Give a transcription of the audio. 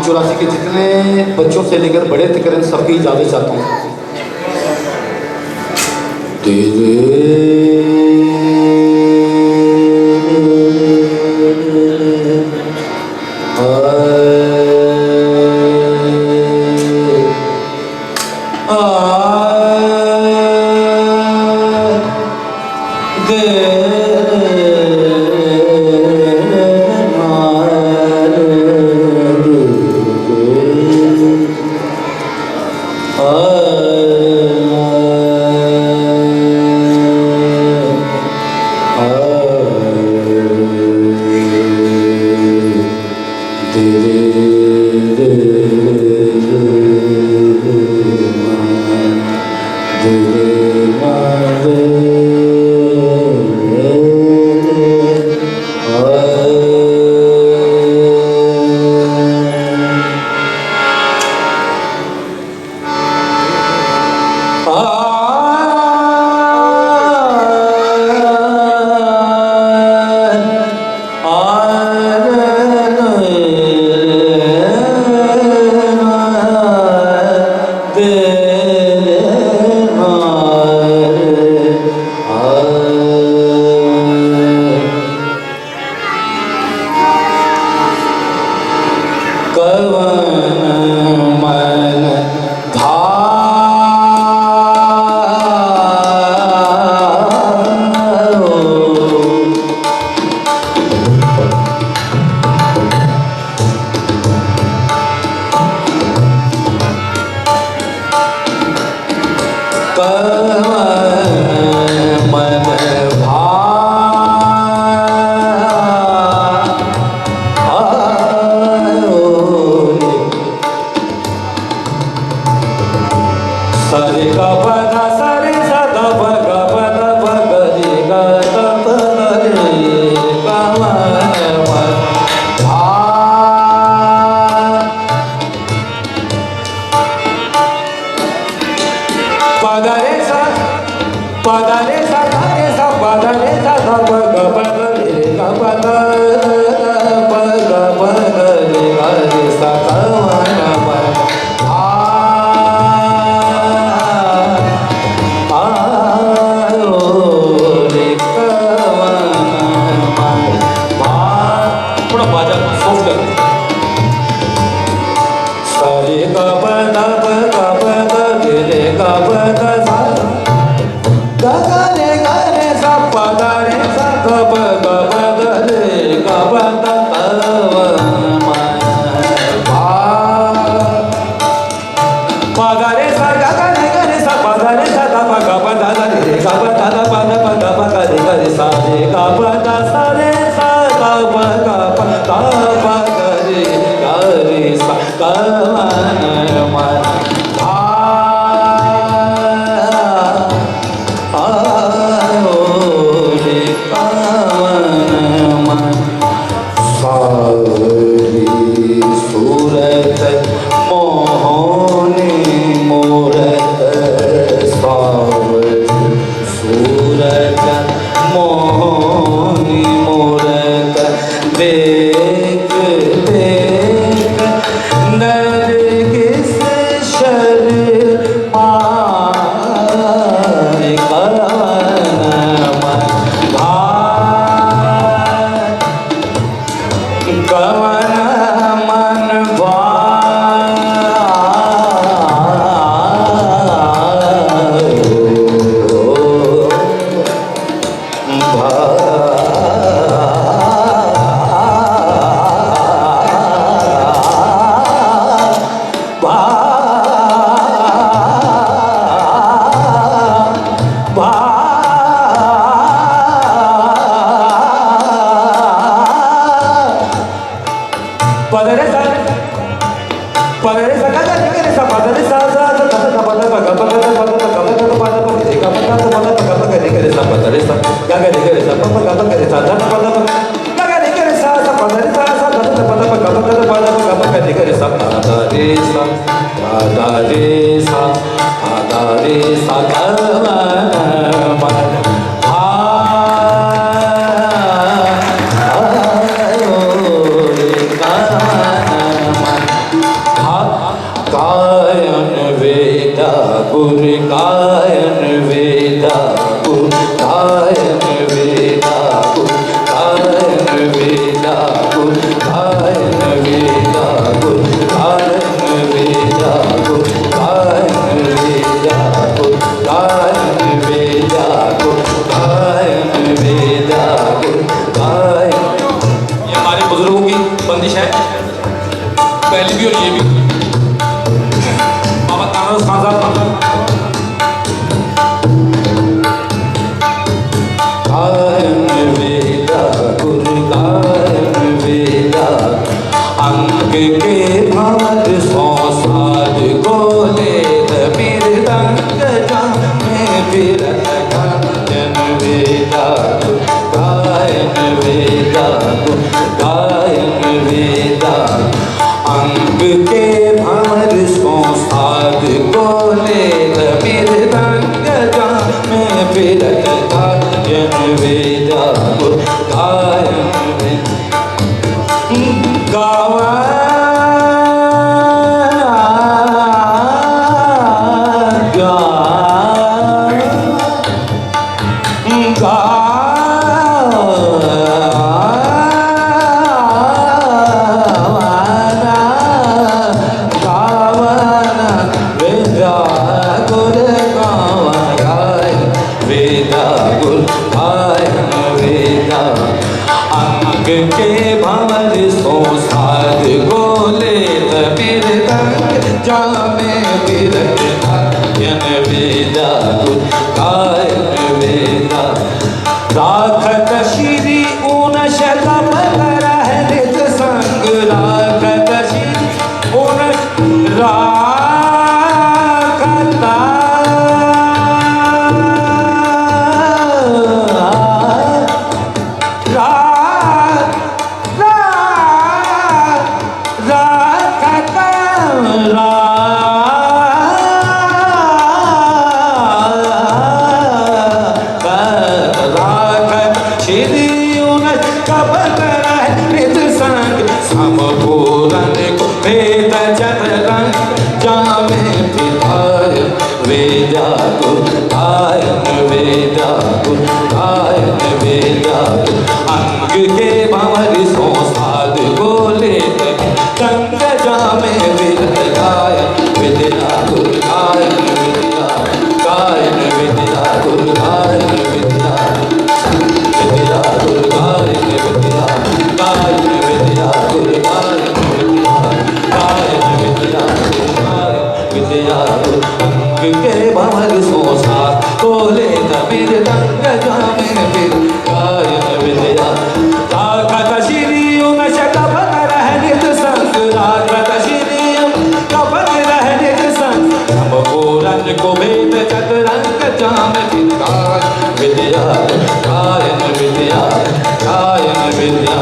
84 के जितने बच्चों से लेकर बड़े तक सबकी इजाजत चाहता हूँ। होगी, बंदिश है, पहली भी और ये भी। बाबा तानारोस खान साहब कायम वेला गुरु कायम वेला अंग के भार सौ साल गोले मेरे दंग में बिरत कायम वेला कायम वेला कायम वेला अंग के भार सौ साल गोले मेरे दंग में बिरत कायम वेला कायम गावा के भंवर सो साध गोले तबीर तंग जामे बिरत कायम वेदा कायम वेदा राखत श्री ऊन शतप है नित संग राखत श्री ऊन राखता अंग के भंवर सो साध गोले गंग जामे विरत कायम विद्या गुरु कायम विद्या कायम विद्या गुरु कायम विद्या विद्या गुरु कायम विद्या कायम विद्या गुरु कायम विद्या कायम विद्या गुरु कायम विद्या अंग के भंवर सो साध गोले तबीर गंग जामे विरत कायम विद्या राखत श्री ऊन शतप नित संग राखत श्री कपट नित संग हम पूरन को भेद चतुरंग जाम विद्या कायम विद्या कायम विद्या